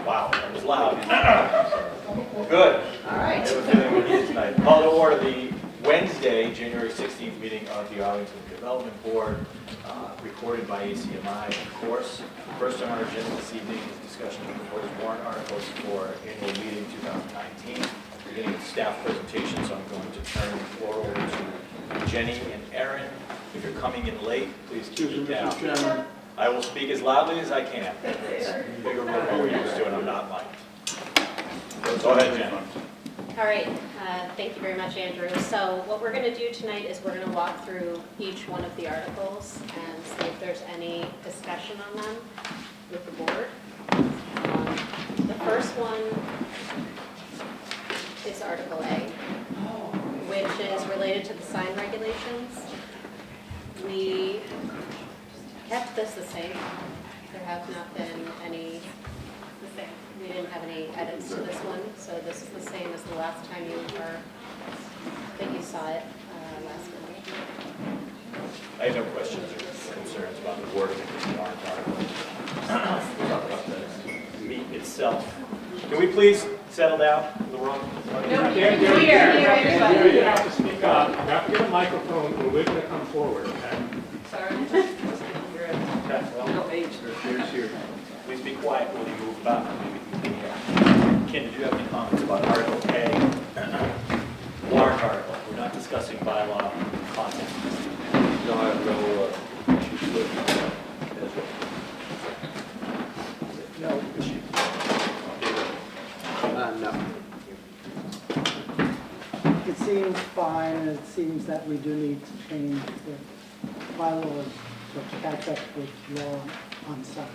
Wow, that was loud. Good. All right. It was feeling we needed tonight. Call to order the Wednesday, January 16th meeting of the Arlington Development Board, recorded by ACMi, of course. First on our agenda this evening is discussion of proposed warrant articles for annual meeting 2019. Beginning with staff presentation, so I'm going to turn the floor over to Jenny and Aaron. If you're coming in late, please keep it down. I will speak as loudly as I can. It's a bigger room than we're used to, and I'm not mic'd. Go ahead, Jenny. All right, thank you very much, Andrew. So what we're going to do tonight is we're going to walk through each one of the articles and see if there's any discussion on them with the board. The first one is Article A, which is related to the sign regulations. We kept this the same. There have not been any, we didn't have any edits to this one, so this is the same as the last time you were, I think you saw it last night. I have no questions or concerns about the wording of the warrant article. We'll talk about the meat itself. Can we please settle down in the room? No, here. You have to speak up, you have to get a microphone, and we're going to come forward, okay? Sorry. Okay, well, No age. here. Please be quiet when you move about. Ken, did you have any comments about Article A? Warrant article. We're not discussing bylaw content. No, I have no issues with it. No. No. It seems fine, and it seems that we do need to change the bylaws to catch up with law on signs.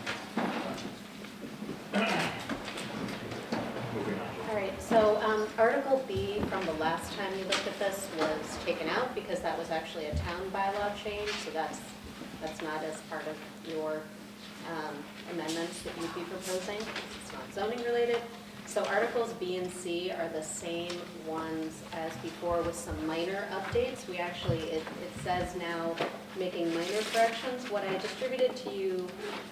Moving on. All right, so Article B from the last time you looked at this was taken out because that was actually a town bylaw change, so that's not as part of your amendments that you'd be proposing. It's not zoning related. So Articles B and C are the same ones as before with some minor updates. We actually, it says now making minor corrections. What I distributed to you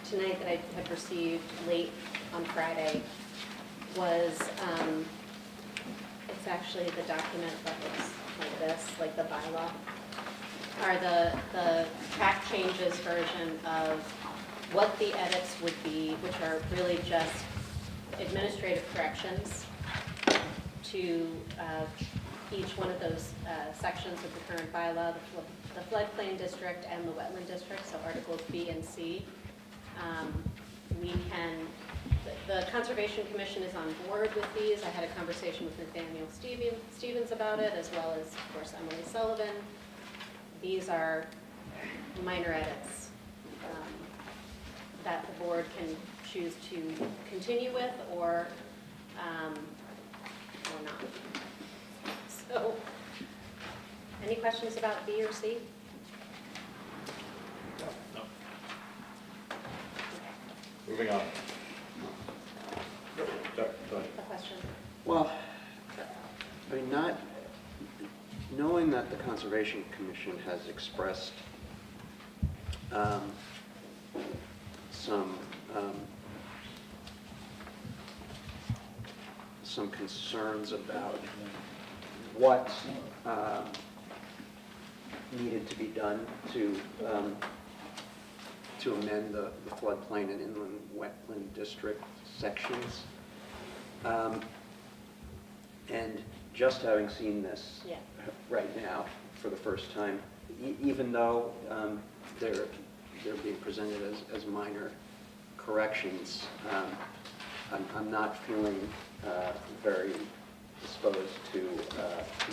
tonight that I had received late on Friday was, it's actually the document that looks like this, like the bylaw, are the track changes version of what the edits would be, which are really just administrative corrections to each one of those sections of the current bylaw, the floodplain district and the wetland district, so Articles B and C. We can, the Conservation Commission is on board with these. I had a conversation with Nathaniel Stevens about it, as well as, of course, Emily Sullivan. These are minor edits that the board can choose to continue with or not. So, any questions about B or C? No. Moving on. Go ahead. A question? Well, I mean, not knowing that the Conservation Commission has expressed some concerns about what needed to be done to amend the floodplain and inland wetland district sections. And just having seen this right now for the first time, even though they're being presented as minor corrections, I'm not feeling very disposed to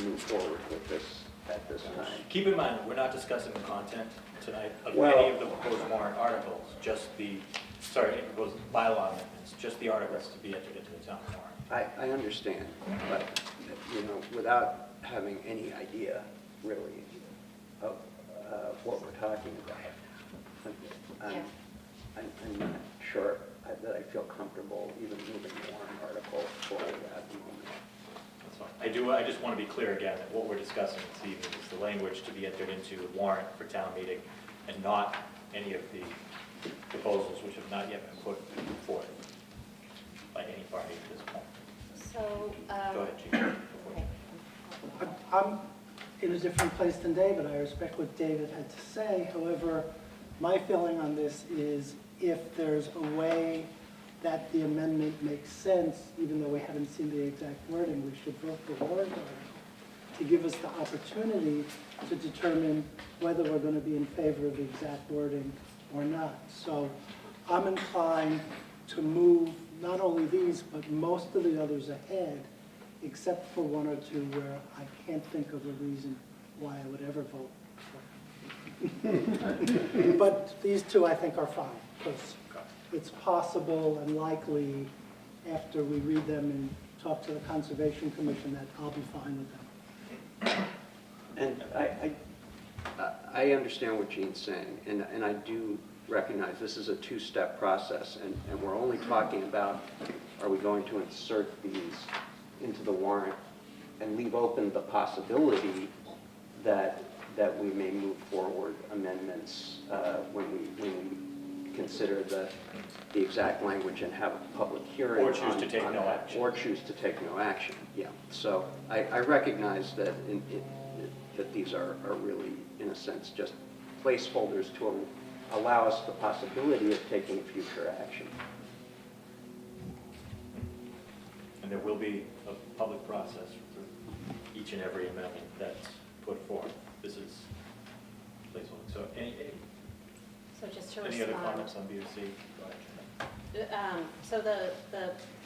move forward with this at this time. Keep in mind, we're not discussing the content tonight of Well, any of the proposed warrant articles, just the, sorry, proposed bylaw amendments, just the articles to be entered into the town warrant. I understand, but without having any idea really of what we're talking about, I'm not sure that I feel comfortable even moving the warrant article forward at the moment. That's fine. I just want to be clear again that what we're discussing this evening is the language to be entered into the warrant for town meeting and not any of the proposals which have not yet been put forth. by any party at this point. So, Go ahead, Chief. okay. I'm in a different place than David. I respect what David had to say. However, my feeling on this is if there's a way that the amendment makes sense, even though we haven't seen the exact wording, we should vote the warrant article to give us the opportunity to determine whether we're going to be in favor of the exact wording or not. So I'm inclined to move not only these, but most of the others ahead, except for one or two where I can't think of a reason why I would ever vote for. But these two I think are fine, because it's possible and likely after we read them and talk to the Conservation Commission that I'll be fine with them. And I understand what Gene's saying, and I do recognize this is a two-step process, and we're only talking about, are we going to insert these into the warrant and leave open the possibility that we may move forward amendments when we consider the exact language and have a public hearing. Or choose to take on no that. action. Or choose to take no action, yeah. So I recognize that that these are really, in a sense, just placeholders to allow us the possibility of taking future action. And there will be a public process for each and every amendment that's put forth. This is placeholder. So So just to any other respond. comments on B2C? Go ahead. So the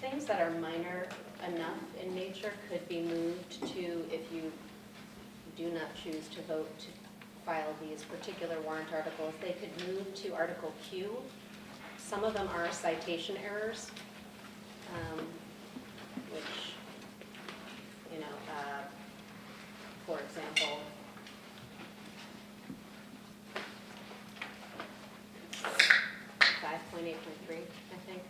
things that are minor enough in nature could be moved to, if you do not choose to vote to file these particular warrant articles, they could move to Article Q. Some of them are citation errors, which, you know, for example, 5.8.3, I think.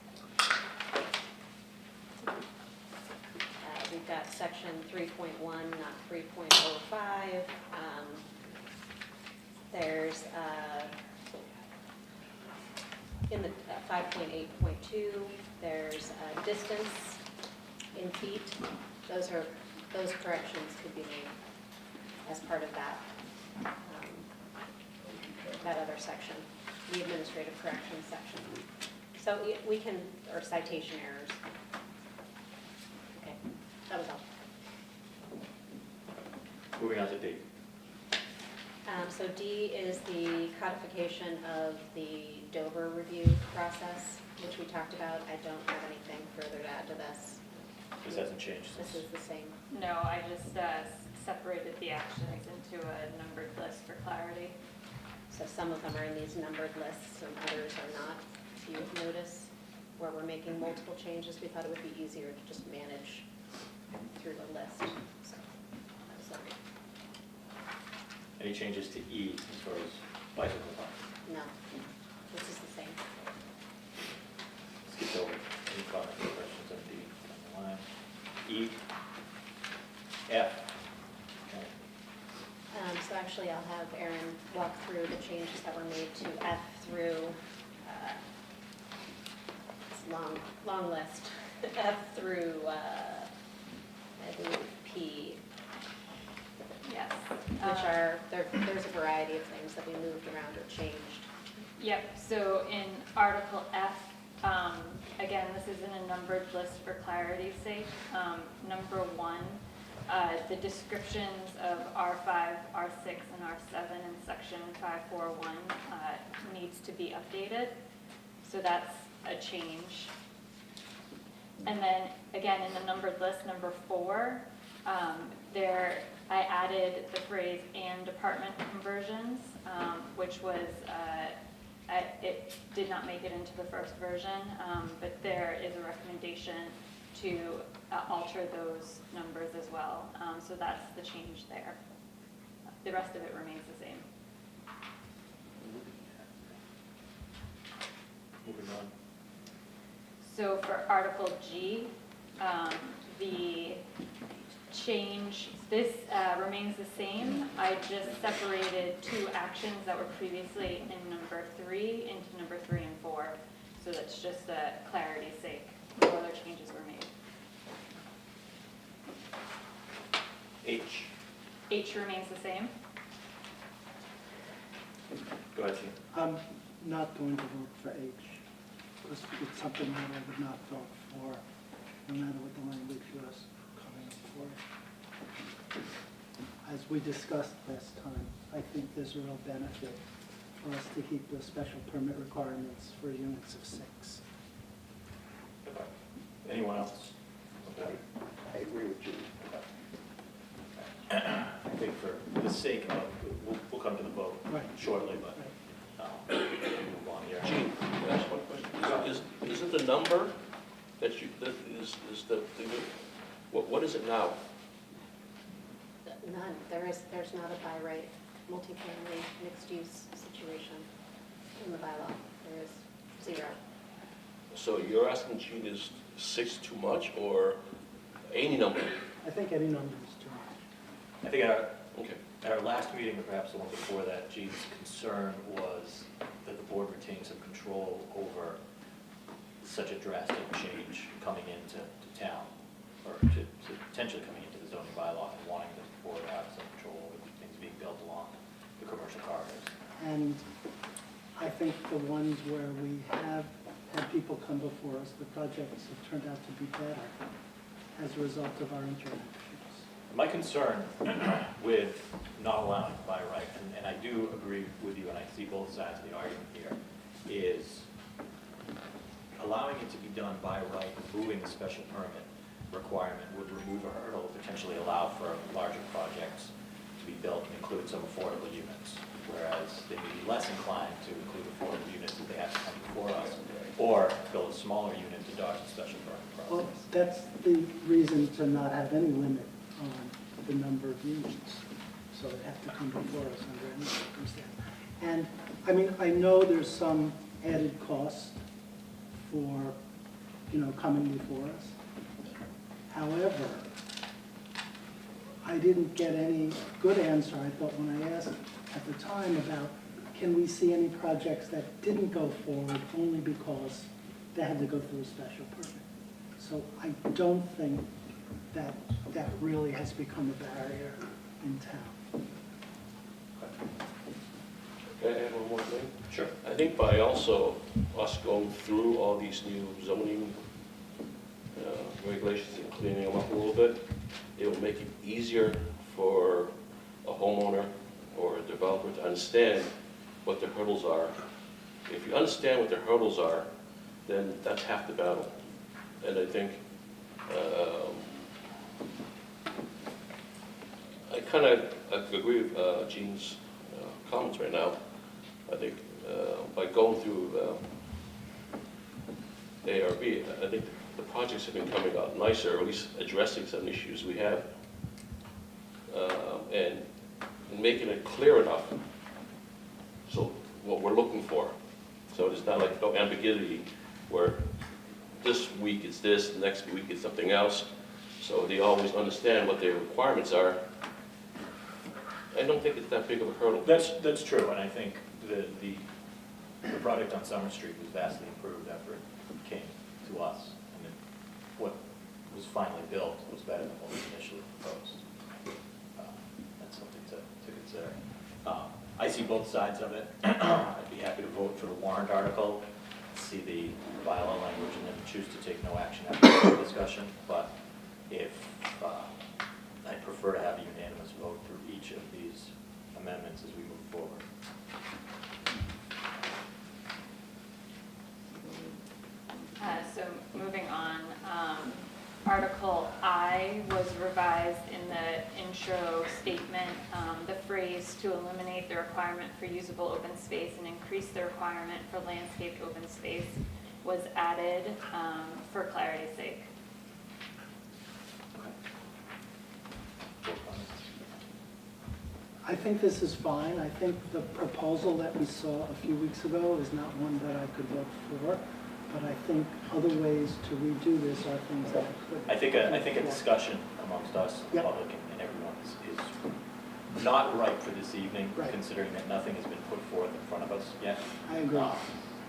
We've got section 3.1, not 3.05. There's, in the 5.8.2, there's distance in feet. Those corrections could be made as part of that, that other section, the administrative corrections section. So we can, or citation errors. Okay, that was all. Moving on to D. So D is the codification of the Dover review process, which we talked about. I don't have anything further to add to this. This hasn't changed This since. is the same. No, I just separated the actions into a numbered list for clarity. So some of them are in these numbered lists and others are not. If you notice where we're making multiple changes, we thought it would be easier to just manage through the list. So that was that. Any changes to E as far as bicycle parks? No, this is the same. Skip over. Any comments or questions on D on the line? E. F. Okay. So actually, I'll have Aaron walk through the changes that were made to F through, it's long list, F through, I believe, P, Yes. which are, there's a variety of things that we moved around or changed. Yep, so in Article F, again, this is in a numbered list for clarity's sake. Number 1, the descriptions of R5, R6, and R7 in section 541 needs to be updated. So that's a change. And then, again, in the numbered list, number 4, I added the phrase "and department conversions," which was, it did not make it into the first version, but there is a recommendation to alter those numbers as well. So that's the change there. The rest of it remains the same. Moving on. So for Article G, the change, this remains the same. I just separated 2 actions that were previously in number 3 into number 3 and 4. So that's just clarity's sake. No other changes H remains the same. Go ahead, Steve. I'm not going to vote for H. It's something that I would not vote for, no matter what the language was coming up for. As we discussed last time, I think there's a real benefit for us to keep the special permit requirements for units of 6. Okay. Anyone else? Okay. I agree with you. I think for the sake of, we'll come to the vote Right. shortly, but we'll move on here. Gene, can I ask one question? Is it the number that that is the what is it now? None, there's not a by right multifamily mixed-use situation in the bylaw. There is 0. So you're asking, Gene, is 6 too much or any number? I think any number is too much. I think Okay. at our last meeting, or perhaps the one before that, Gene's concern was that the board retain some control over such a drastic change coming into town, or to potentially coming into the zoning bylaw, and wanting the board to have some control over things being built along the commercial corridors. And I think the ones where we have had people come before us, the projects have turned out to be better as a result of our interactions. My concern with not allowing by right, and I do agree with you, and I see both sides of the argument here, is allowing it to be done by right, removing the special permit requirement would remove a hurdle, potentially allow for larger projects to be built and include some affordable units, whereas they may be less inclined to include affordable units if they have to come before us, or build a smaller unit to dodge the special permit Well, process. that's the reason to not have any limit on the number of units. So they have to come before us under any circumstance. And, I mean, I know there's some added cost for, coming before us. However, I didn't get any good answer, I thought, when I asked at the time about, can we see any projects that didn't go forward only because they had to go through a special permit? So I don't think that really has become a barrier in town. Can I add one more thing? Sure. I think by also us going through all these new zoning regulations and cleaning them up a little bit, it will make it easier for a homeowner or a developer to understand what the hurdles are. If you understand what the hurdles are, then that's half the battle. And I think I kind of agree with Gene's comments right now. I think by going through ARB, I think the projects have been coming out nicer, or at least addressing some issues we have, and making it clear enough so what we're looking for. So it's not like no ambiguity where this week it's this, next week it's something else. So they always understand what their requirements are. I don't think it's that big of a hurdle. That's true, and I think the project on Summer Street was vastly improved after it came to us, and what was finally built was better than what was initially proposed. That's something to consider. I see both sides of it. I'd be happy to vote for the warrant article, see the bylaw language, and then choose to take no action after the discussion. But if I prefer to have a unanimous vote through each of these amendments as we move forward. So moving on, Article I was revised in the intro statement. The phrase "to eliminate the requirement for usable open space and increase the requirement for landscaped open space" was added for clarity's sake. I think this is fine. I think the proposal that we saw a few weeks ago is not one that I could vote for, but I think other ways to redo this are things that I could. I think a discussion amongst us, the Yep. public and everyone is not ripe for this evening, Right. considering that nothing has been put forth in front of us yet. I agree.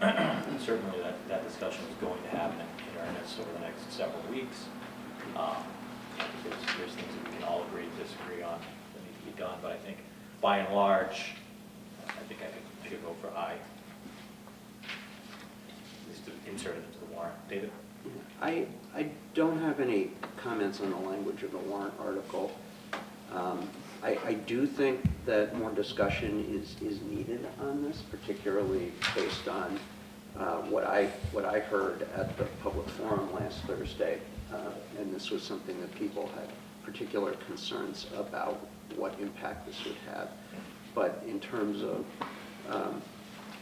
And certainly that discussion is going to happen in earnest over the next several weeks. There's things that we can all agree and disagree on that need to be done, but I think by and large, I think I could vote for aye. At least to insert it into the warrant. David? I don't have any comments on the language of the warrant article. I do think that more discussion is needed on this, particularly based on what I heard at the public forum last Thursday. And this was something that people had particular concerns about what impact this would have. But in terms of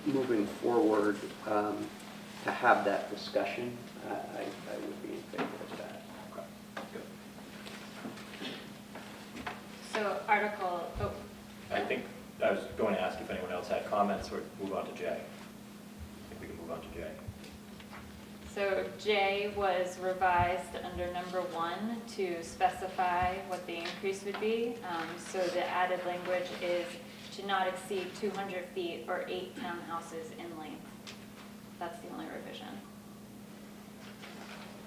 moving forward to have that discussion, I would be in favor of that. Okay, good. So Article, I think I was going to ask if anyone else had comments or move on to J. I think we can move on to J. So J was revised under number 1 to specify what the increase would be. So the added language is to not exceed 200 feet or 8 townhouses in length. That's the only revision.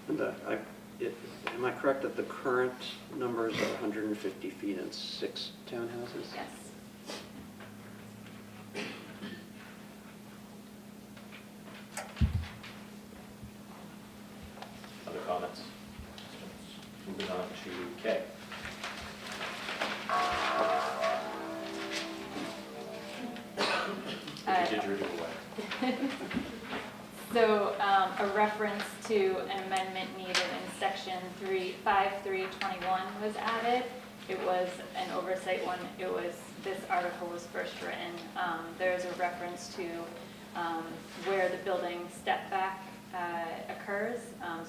And am I correct that the current numbers are 150 feet and 6 townhouses? Yes. Other comments? Moving on to K. Didgeridoo away. So a reference to an amendment needed in section 5321 was added. It was an oversight when this article was first written. There's a reference to where the building step back occurs.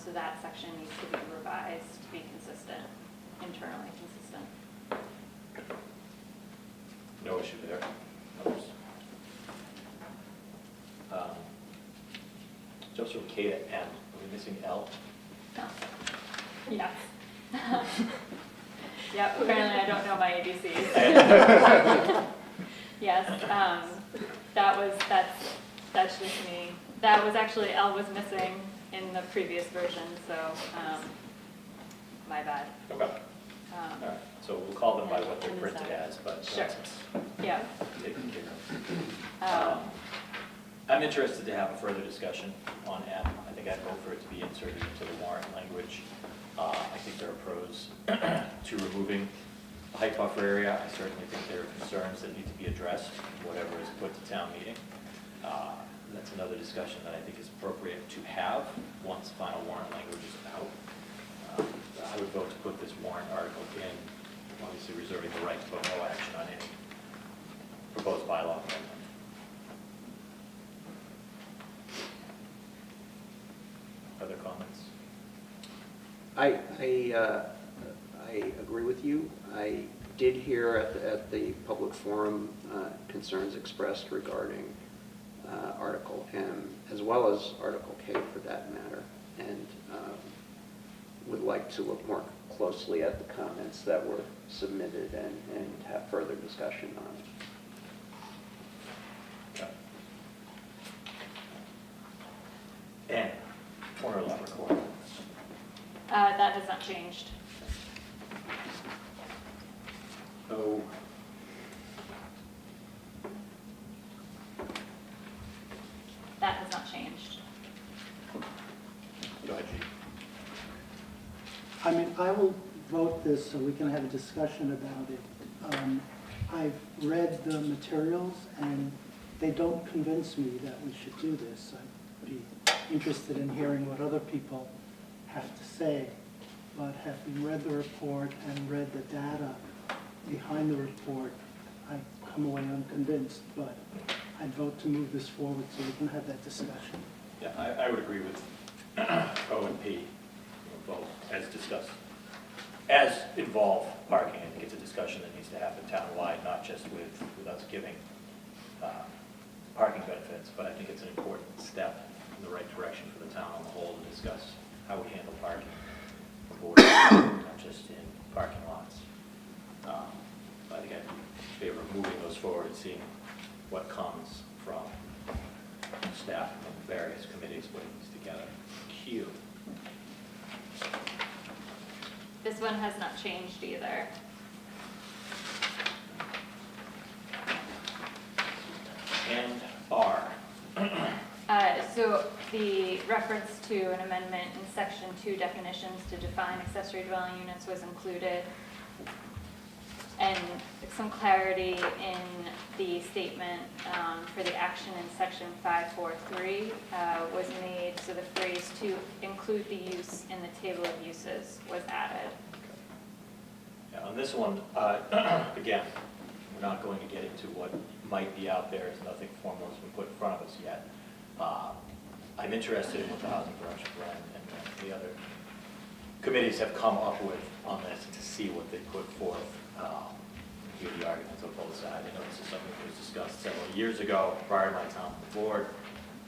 So that section needs to be revised to be consistent, internally consistent. No issue there. Others? Jumps from K to M. Are we missing L? No. Yes. Yep, apparently I don't know my ABCs. Yes, that's just me. That was actually, L was missing in the previous version, so my bad. Okay. All right. So we'll call them by what they're printed as, but Sure. that's Yeah. taken care of. I'm interested to have a further discussion on M. I think I'd vote for it to be inserted into the warrant language. I think there are pros to removing the height buffer area. I certainly think there are concerns that need to be addressed, whatever is put to town meeting. That's another discussion that I think is appropriate to have once final warrant language is out. I would vote to put this warrant article in, obviously reserving the right to vote no action on any proposed bylaw amendment. Other comments? I agree with you. I did hear at the public forum concerns expressed regarding Article M, as well as Article K for that matter, and would like to look more closely at the comments that were submitted and have further discussion on it. Okay. N, corner lot requirements. That has not changed. O. That has not changed. Go ahead, G. I mean, I will vote this so we can have a discussion about it. I've read the materials, and they don't convince me that we should do this. I'd be interested in hearing what other people have to say, but having read the report and read the data behind the report, I come away unconvinced, but I'd vote to move this forward so we can have that discussion. Yeah, I would agree with O and P, both, as discussed. As involve parking, I think it's a discussion that needs to happen townwide, not just with us giving parking benefits, but I think it's an important step in the right direction for the town on the whole to discuss how we handle parking for boarders, not just in parking lots. I think I'd be in favor of moving those forward and seeing what comes from staff and various committees putting these together. Q. This one has not changed either. reference to an amendment in section 2 definitions to define accessory dwelling units was included. And some clarity in the statement for the action in section 543 was made, so the phrase to include the use in the table of uses was added. Yeah, on this one, again, we're not going to get into what might be out there, as nothing formal has been put in front of us yet. I'm interested in what the Housing Production Plan and the other committees have come up with on this to see what they put forth. Hear the arguments on both sides. I know this is something that was discussed several years ago prior to my time on the board.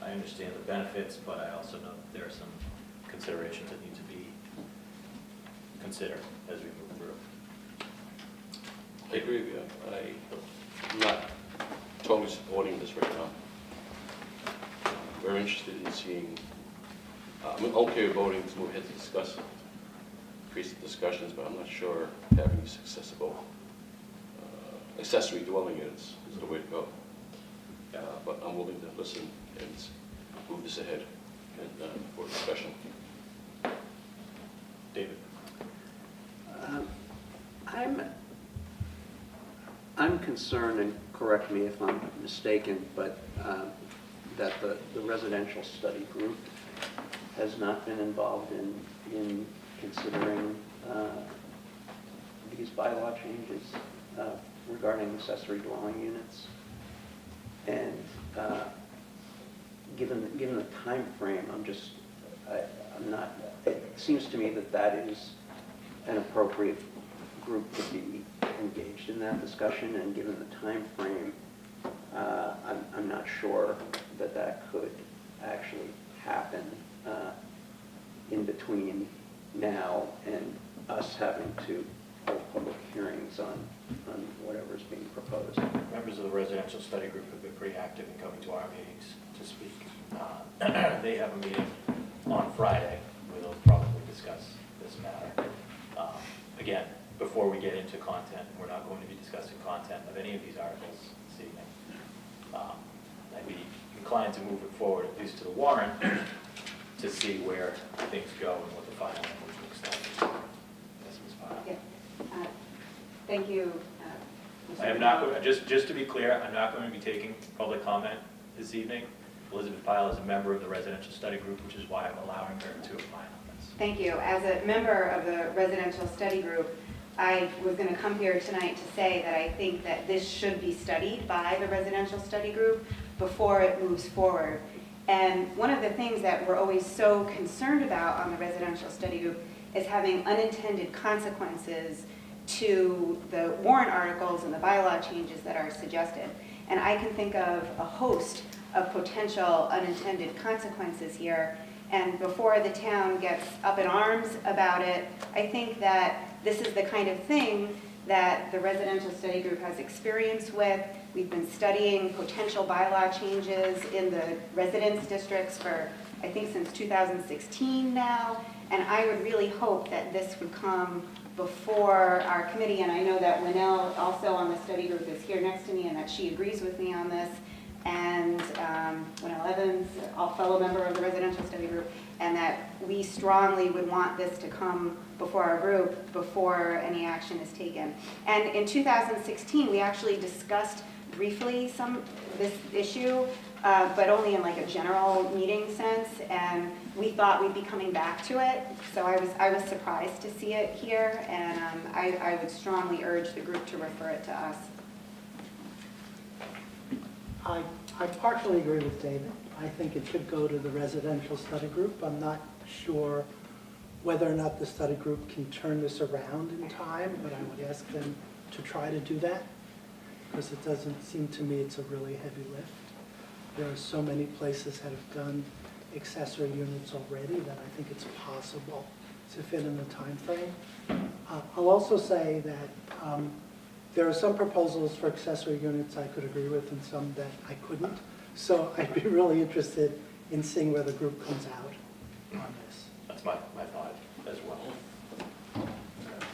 I understand the benefits, but I also know that there are some considerations that need to be considered as we move through. I agree with you. I'm not totally supporting this right now. I'm very interested in seeing, I'm okay with voting to move ahead to discuss it, increase the discussions, but I'm not sure having these accessory dwelling units is the way to go. But I'm willing to listen and move this ahead and for discussion. David? I'm concerned, and correct me if I'm mistaken, but that the residential study group has not been involved in considering these bylaw changes regarding accessory dwelling units. And given the time frame, I'm not. It seems to me that is an appropriate group to be engaged in that discussion, and given the time frame, I'm not sure that could actually happen in between now and us having to hold public hearings on whatever is being proposed. Members of the residential study group have been pretty active in coming to our meetings to speak. They have a meeting on Friday where they'll probably discuss this matter. Again, before we get into content, we're not going to be discussing content of any of these articles this evening. I'd be inclined to move it forward, at least to the warrant, to see where things go and what the final language looks like. Yes, Ms. Pyle. Yeah. Thank you. Mr. I am not, Rinaldi. just to be clear, I'm not going to be taking public comment this evening. Elizabeth Pyle is a member of the residential study group, which is why I'm allowing her to opine on this. Thank you. As a member of the residential study group, I was going to come here tonight to say that I think that this should be studied by the residential study group before it moves forward. And one of the things that we're always so concerned about on the residential study group is having unintended consequences to the warrant articles and the bylaw changes that are suggested. And I can think of a host of potential unintended consequences here. And before the town gets up in arms about it, I think that this is the kind of thing that the residential study group has experience with. We've been studying potential bylaw changes in the residence districts for, I think, since 2016 now. And I would really hope that this would come before our committee. And I know that Winnell, also on the study group, is here next to me, and that she agrees with me on this. And Winnell Evans, a fellow member of the residential study group, and that we strongly would want this to come before our group before any action is taken. And in 2016, we actually discussed briefly this issue, but only in like a general meeting sense, and we thought we'd be coming back to it. So I was surprised to see it here, and I would strongly urge the group to refer it to us. I partially agree with David. I think it should go to the residential study group. I'm not sure whether or not the study group can turn this around in time, but I would ask them to try to do that, because it doesn't seem to me it's a really heavy lift. There are so many places that have done accessory units already that I think it's possible to fit in the time frame. I'll also say that there are some proposals for accessory units I could agree with and some that I couldn't. So I'd be really interested in seeing where the group comes out on this. That's my thought as well.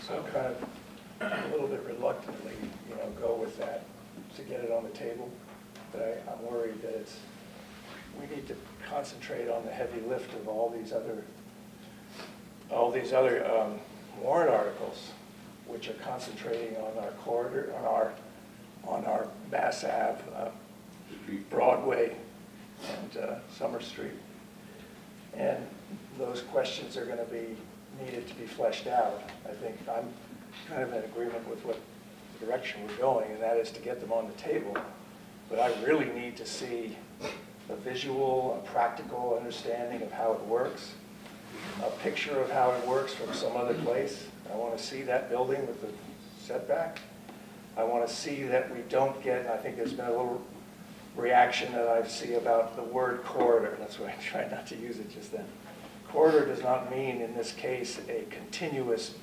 So I'm kind of a little bit reluctantly, go with that to get it on the table. But I'm worried that it's we need to concentrate on the heavy lift of all these other warrant articles, which are concentrating on our corridor, on our Mass Ave, Broadway, and Summer Street. And those questions are going to be needed to be fleshed out. I think I'm kind of in agreement with what direction we're going, and that is to get them on the table. But I really need to see a visual, a practical understanding of how it works, a picture of how it works from some other place. I want to see that building with the setback. I want to see that we don't get, and I think there's been a little reaction that I see about the word corridor. That's why I tried not to use it just then. Corridor does not mean, in this case, a continuous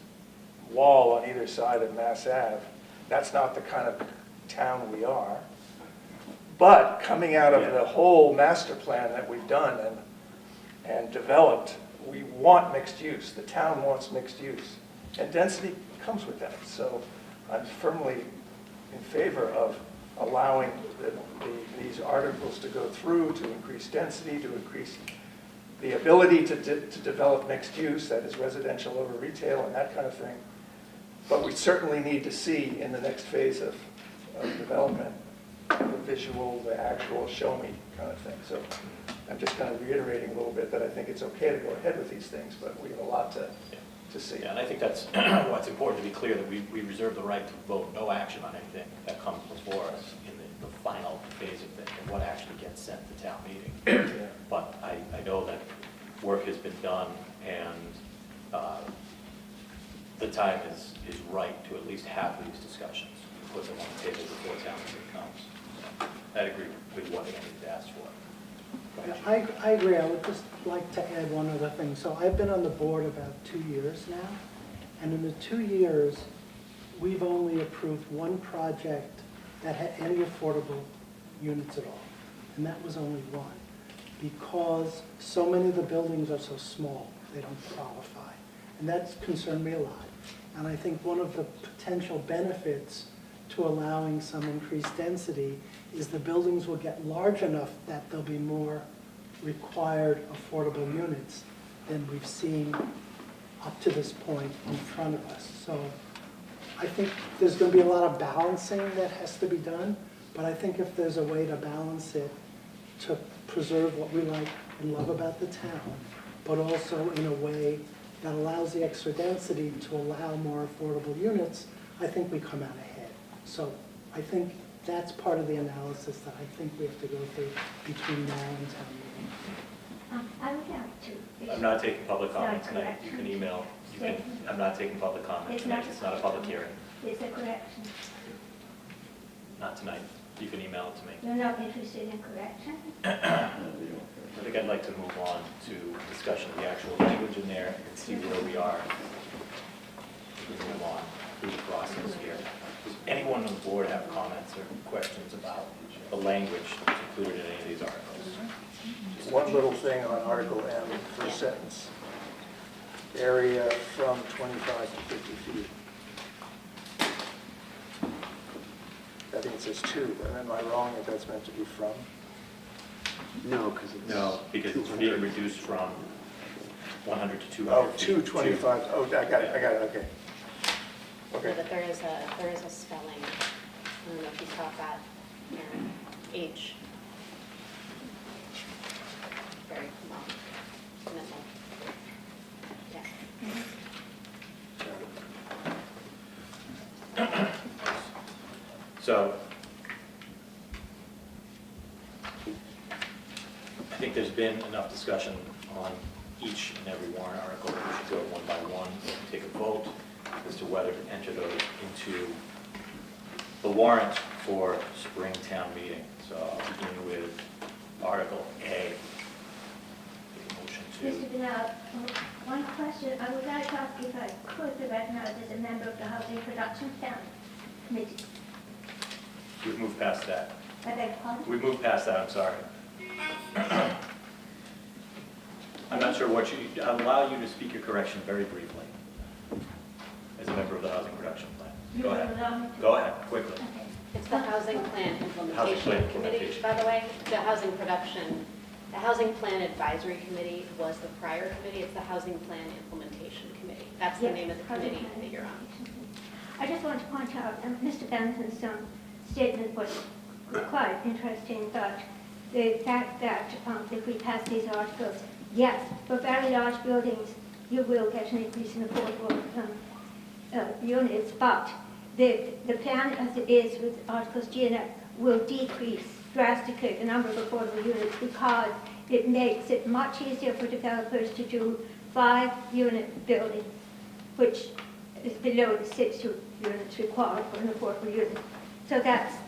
wall on either side of Mass Ave. That's not the kind of town we are. But coming out of the whole master plan that we've done and developed, we want mixed use. The town wants mixed use. And density comes with that. So I'm firmly in favor of allowing these articles to go through to increase density, to increase the ability to develop mixed use, that is residential over retail and that kind of thing. But we certainly need to see in the next phase of development the visual, the actual show me kind of thing. So I'm just kind of reiterating a little bit that I think it's okay to go ahead with these things, but we have a lot to see. Yeah, and I think that's why it's important to be clear that we reserve the right to vote no action on anything that comes before us in the final phase of it, and what actually gets sent to town meeting. Yeah. But I know that work has been done, and the time is right to at least have these discussions, put them on the table before town meeting comes. I agree with what Andy's asked for. Go ahead. I agree. I would just like to add one other thing. So I've been on the board about 2 years now, and in the 2 years, we've only approved one project that had any affordable units at all, and that was only one, because so many of the buildings are so small, they don't qualify. And that's concerned me a lot. And I think one of the potential benefits to allowing some increased density is the buildings will get large enough that there'll be more required affordable units than we've seen up to this point in front of us. So I think there's going to be a lot of balancing that has to be done, but I think if there's a way to balance it to preserve what we like and love about the town, but also in a way that allows the extra density to allow more affordable units, I think we come out ahead. So I think that's part of the analysis that I think we have to go through between now and town meeting. I would like to. I'm not taking public comment Sorry, tonight. You can email. I'm not taking public comment tonight. It's not a public hearing. It's a correction. Not tonight. You can email it to me. You're not interested in correction? I think I'd like to move on to discussion of the actual language in there and see where we are. We move on through the process here. Does anyone on the board have comments or questions about the language that's included in any of these articles? One little thing on Article M, first sentence. Area from 25 to 50 feet. I think it says to, but am I wrong if that's meant to be from? No, because it's... No, because it's being reduced from 100 to 200 Oh, feet. 225, oh, I got it, okay. Okay. But there is a spelling, I don't know if you caught that, H. Very long, minimal. Yeah. So, I think there's been enough discussion on each and every warrant article that we should go one by one and take a vote as to whether to enter those into the warrant for spring town meeting. So I'll begin with Article A. Take a motion Mr. to, Bernard, one question. I would like to ask if I could be recognized as a member of the Housing Production Committee. we've moved past that. I beg your pardon? We've moved past that, I'm sorry. I'm not sure what I'll allow you to speak your correction very briefly as a member of the Housing Production Plan. Go ahead. Go ahead, quickly. Okay. It's the Housing Plan Housing Plan Implementation Committee, Implementation. by the way. The Housing Production The Housing Plan Advisory Committee was the prior committee. It's the Housing Plan Implementation Committee. That's the Yes, name of the Housing committee Plan that you're on. I just want to point out, Mr. Benson's statement was quite interesting, that the fact that if we pass these articles, yes, for very large buildings, you will get an increase in affordable units, but the plan as it is with Articles G and F will decrease drastically the number of affordable units because it makes it much easier for developers to do 5-unit building, which is below the 6 units required for an affordable unit. So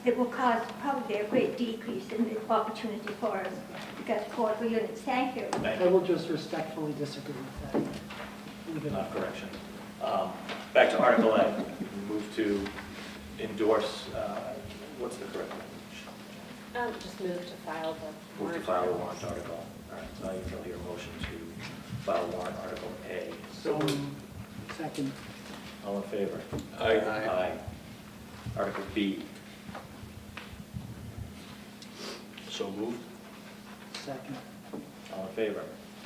it will cause probably a great decrease in the opportunity for us to get affordable units. Thank you. I will just respectfully disagree with that. Leave it Not correction. Back to Article A. We move to endorse, what's the correct language? Just move to file the Move to warrant. file a warrant article. All right, so I will hear a motion to file warrant Article A. So, second. All in favor? Aye. Aye. Article B. So moved. Second. All in favor?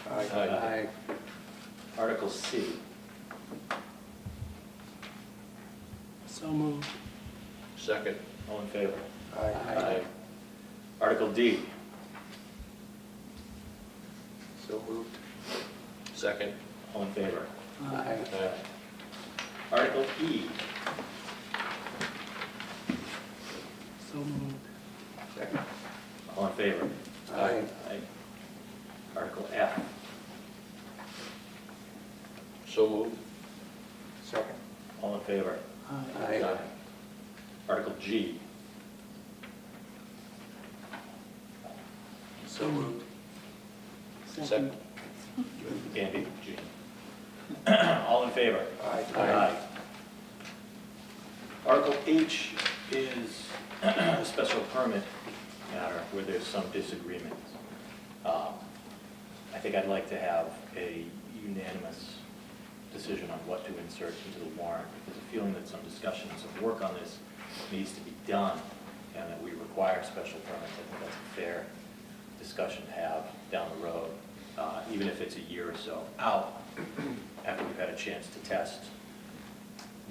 Aye. Article C. So moved. Second. All in favor? Aye. Article D. So moved. Second. All in favor? Aye. Article E. So moved. Second. All in favor? Aye. Article F. So moved. Second. All in favor? Aye. Article G. So moved. Second. Andy, G. All in favor? Aye. Article H is a special permit matter where there's some disagreement. I think I'd like to have a unanimous decision on what to insert into the warrant. There's a feeling that some discussion and some work on this needs to be done, and that we require special permits. I think that's a fair discussion to have down the road, even if it's a year or so out, after we've had a chance to test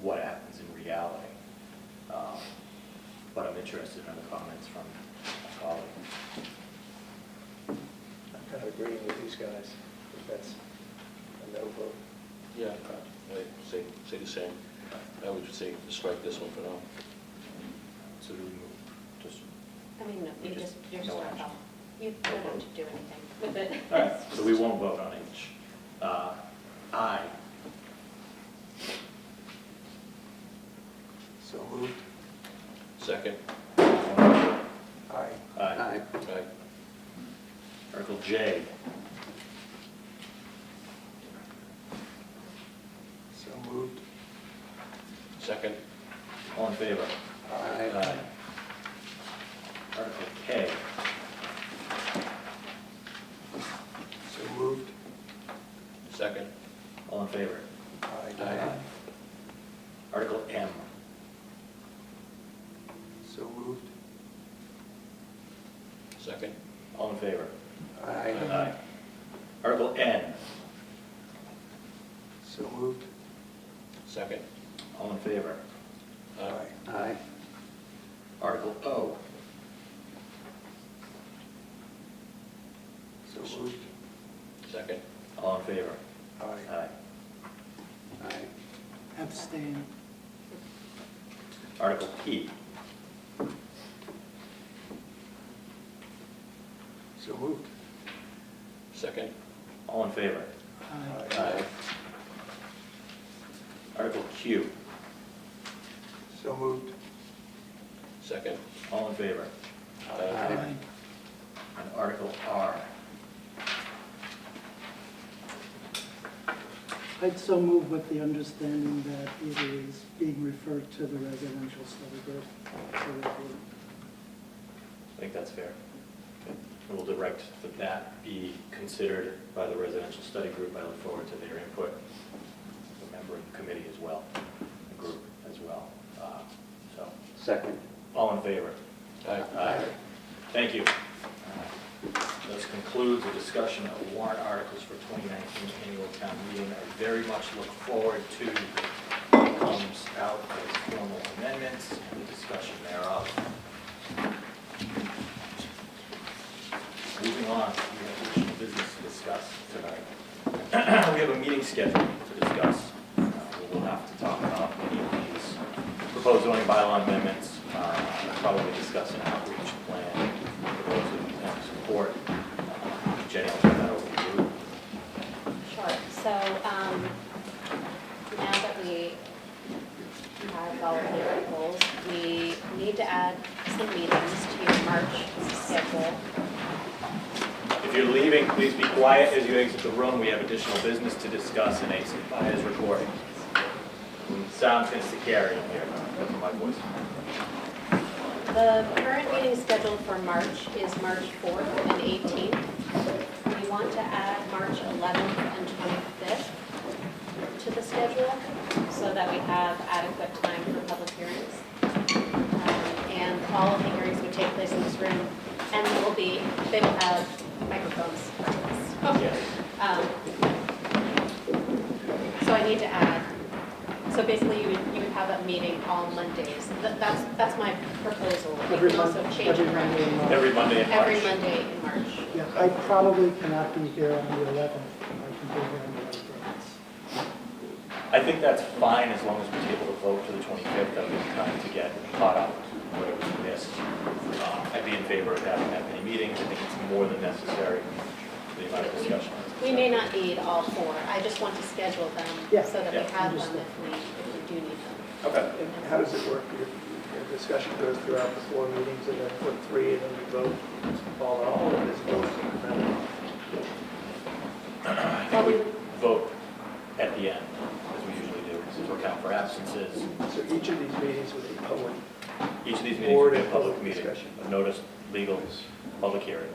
what happens in reality. But I'm interested in other comments from my colleague. I'm kind of agreeing with these guys, if that's a no vote. Yeah, I say the same. I would say strike this one for now. So do we move, just, I mean, no, We you just- you're no stuck action. off. You don't have to do anything with it. all right, so we won't vote on H. I. So moved. Second. Aye. Aye. Aye. Article J. So moved. Second. All in favor? Aye. Article K. So moved. Second. All in favor? Aye. Article M. So moved. Second. All in favor? Aye. Article N. So moved. Second. All in favor? Aye. Article O. So moved. Second. All in favor? Aye. Abstain. Article P. So moved. Second. All in favor? Aye. Article Q. So moved. Second. All in favor? Aye. And Article R. I'd so move with the understanding that it is being referred to the residential study group. for review. I think that's fair. Okay. And we'll direct that be considered by the residential study group. I look forward to their input, the member of the committee as well, the group as well. So, Second. all in favor? Aye. Thank you. This concludes the discussion of warrant articles for 2019 annual town meeting. I very much look forward to what comes out as formal amendments and the discussion thereof. Moving on, we have additional business to discuss tonight. We have a meeting scheduled to discuss. We'll have to talk about any of these proposed zoning bylaw amendments, probably discuss an outreach plan for those who have support. Jenny, I'll turn that over to you. Sure. So now that we have all of the articles, we need to add some meetings to your March schedule. If you're leaving, please be quiet as you exit the room. We have additional business to discuss, and ACMi is recording. Sound's going to carry in here from my voice. The current meeting scheduled for March is March 4th and 18th. We want to add March 11th and 25th to the schedule so that we have adequate time for public hearings. And all of the hearings would take place in this room, and they will have microphones. Yes. So I need to add, so basically you would have a meeting all Mondays. That's my proposal. We Every can also Monday- change every it Monday in around. March. Every Monday in March. Every Monday in March. Yeah, I probably cannot be here on the 11th. I can be here on the 11th. I think that's fine as long as we table the vote to the 25th. That'll give time to get caught up with whatever we missed. I'd be in favor of having that many meetings. I think it's more than necessary for the amount of discussion. We may not need all four. I just want to schedule them Yeah. so that we Yeah. have them if we do need them. Okay. And how does it work? Your discussion goes throughout the 4 meetings and then put 3 and then we vote all in all, or is it vote incremental? I think we vote at the end, as we usually do, to account for absences. So each of these meetings would be public. Each of these meetings will be a Board and public public meeting, discussion. a notice, legal, public hearing.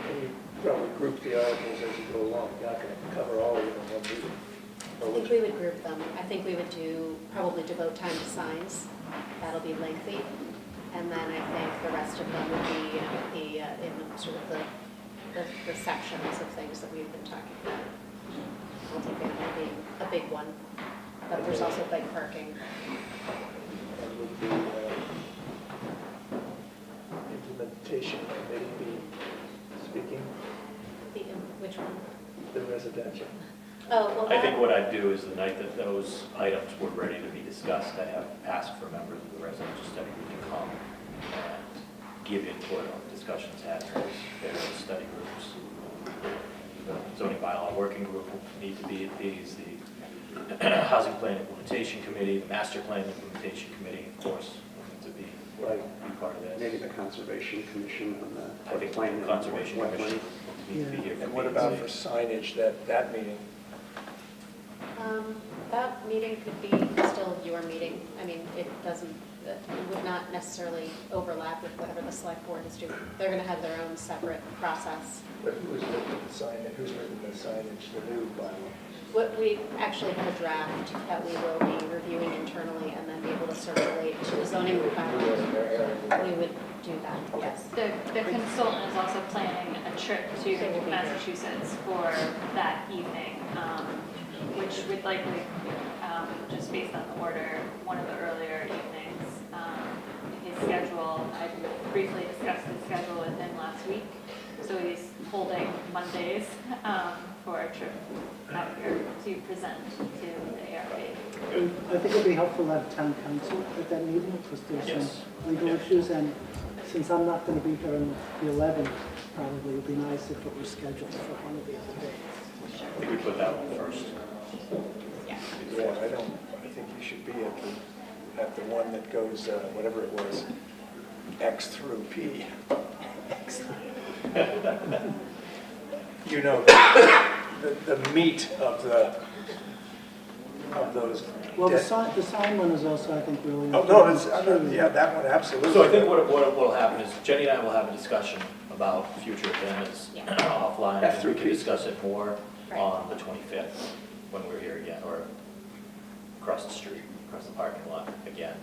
And you probably group the articles as you go along. You're not going to cover all of them in one meeting. I think we would group them. I think we would probably devote time to signs. That'll be lengthy. And then I think the rest of them would be, in sort of the sections of things that we've been talking about. Multifamily being a big one, but there's also bike parking. And would the implementation committee be speaking, Which one? the residential? Oh, well, I think what I'd do is the night that those items were ready to be discussed, I have asked for members of the residential study group to come and give input on discussions had in those various study groups. The zoning bylaw working group will need to be at these, the housing plan implementation committee, the master plan implementation committee, of course, will need to be part of Maybe this. the Conservation Commission on the I think plan the conservation wetland. commission will need to be here for And what B about C. for signage, that meeting? That meeting could be still your meeting. I mean, it would not necessarily overlap with whatever the select board is doing. They're going to have their own separate process. But who's written the signage, the new bylaw? We actually have a draft that we will be reviewing internally and then be able to circulate to the zoning bylaw. We would do that, yes. The consultant is also planning a trip to Massachusetts for that evening, which would likely, just based on the order, one of the earlier evenings. His schedule, I briefly discussed his schedule with him last week, so he's holding Mondays for a trip out here to present to the ARB. I think it'd be helpful to have town council at that meeting, because there's Yes. some legal issues, and since I'm not going to be here on the 11th, probably it would be nice if it were scheduled for one of the other days. I think we put that one first. Yeah. Yeah, I think you should be at the one that goes, whatever it was, X through P. You know, the meat of those. Well, the sign one is also, I think, really Oh, important. no, yeah, that one, absolutely. So I think what will happen is Jenny and I will have a discussion about future agendas Yeah. offline, and we can F3P. discuss it more Right. on the 25th, when we're here again, or across the street, across the parking lot again.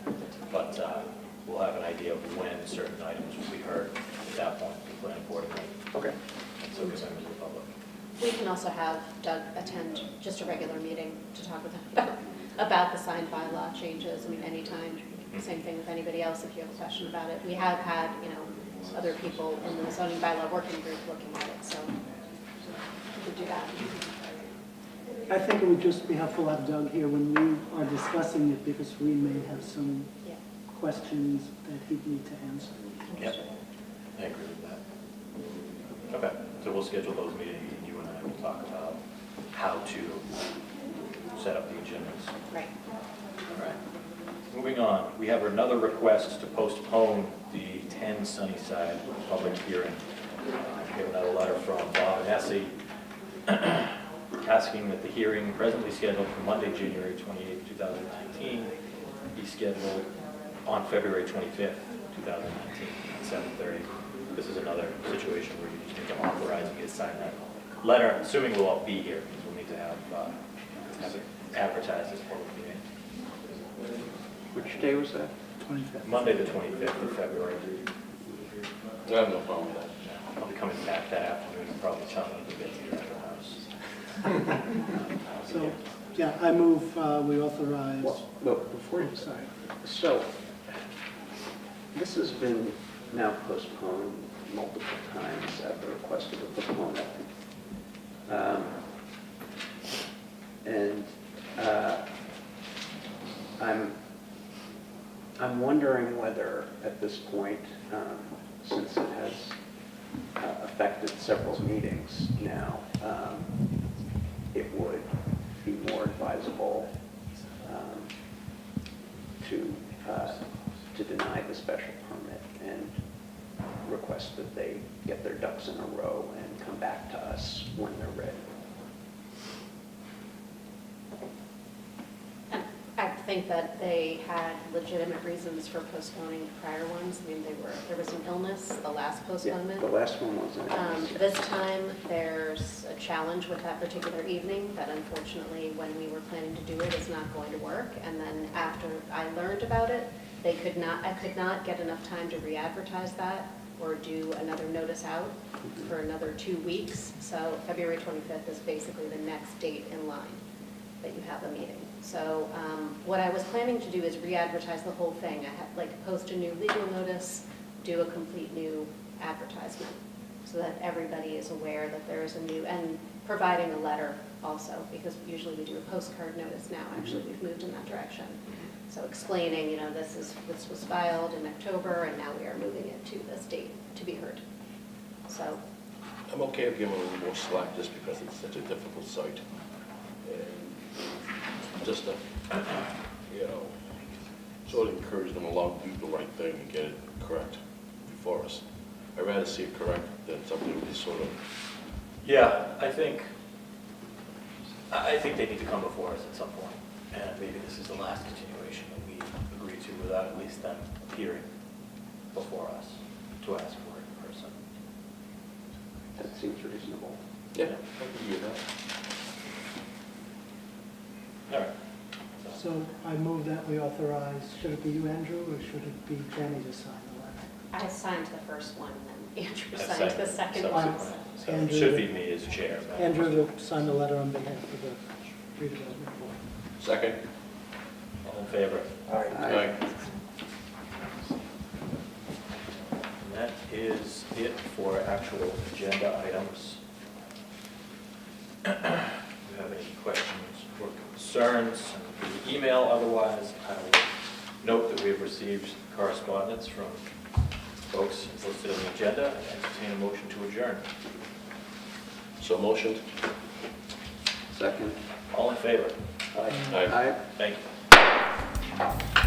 But we'll have an idea of when certain items will be heard at that point, the planning board, Okay. and so give members of the public. We can also have Doug attend just a regular meeting to talk with him about the signed bylaw changes. I mean, anytime, same thing with anybody else if you have a question about it. We have had, other people in the zoning bylaw working group looking at it, so we could do that. I think it would just be helpful to have Doug here when we are discussing it, because we may have some Yeah. questions that he'd need to answer. Yep, I agree with that. Okay, so we'll schedule those meetings, and you and I will talk about how to set up the agendas. Right. All right. Moving on, we have another request to postpone the 10 Sunnyside public hearing. We have another letter from Bob and Essie asking that the hearing presently scheduled for Monday, January 28, 2019, be scheduled on February 25th, 2019, at 7:30. This is another situation where you just need to authorize me to sign that letter, assuming we'll all be here, because we'll need to have it advertised as public meeting. Which day was that? 25th. Monday, the 25th of February. I have no problem with that. I'll be coming back that afternoon, and probably telling you to get to your house. So, yeah, I move we authorize. Well, before you, Sorry. so, this has been now postponed multiple times at the request of the proponent. And I'm wondering whether at this point, since it has affected several meetings now, it would be more advisable to deny the special permit and request that they get their ducks in a row and come back to us when they're ready. I think that they had legitimate reasons for postponing prior ones. I mean, there was an illness, the last postponement. Yeah, the last one wasn't. This time, there's a challenge with that particular evening that unfortunately, when we were planning to do it, is not going to work. And then after I learned about it, I could not get enough time to re-advertise that or do another notice out for another 2 weeks. So February 25th is basically the next date in line that you have a meeting. So what I was planning to do is re-advertise the whole thing. I had post a new legal notice, do a complete new advertisement, so that everybody is aware that there is a new, and providing a letter also, because usually we do a postcard notice now. Actually, we've moved in that direction. So explaining, this was filed in October, and now we are moving it to this date to be heard. So I'm okay with giving them a little more slack just because it's such a difficult site. Just to, sort of encourage them along to do the right thing and get it correct before us. I'd rather see it correct than something that is sort of... Yeah, I think they need to come before us at some point, and maybe this is the last continuation that we agree to without at least them appearing before us to ask for it in person. That seems reasonable. Yeah, I can do that. All right. So I move that we authorize, should it be you, Andrew, or should it be Jenny to sign the letter? I signed the first one, and then Andrew I've signed the second one. subsequent, so it Andrew- should be me as chair. but- Andrew to sign the letter on behalf of the redevelopment board. Second? All in favor? All right. Aye. And that is it for actual agenda items. Do you have any questions or concerns? Through email, otherwise, I will note that we have received correspondence from folks listed on the agenda and entertain a motion to adjourn. So motioned? Second? All in favor? Aye. Aye. Thank you.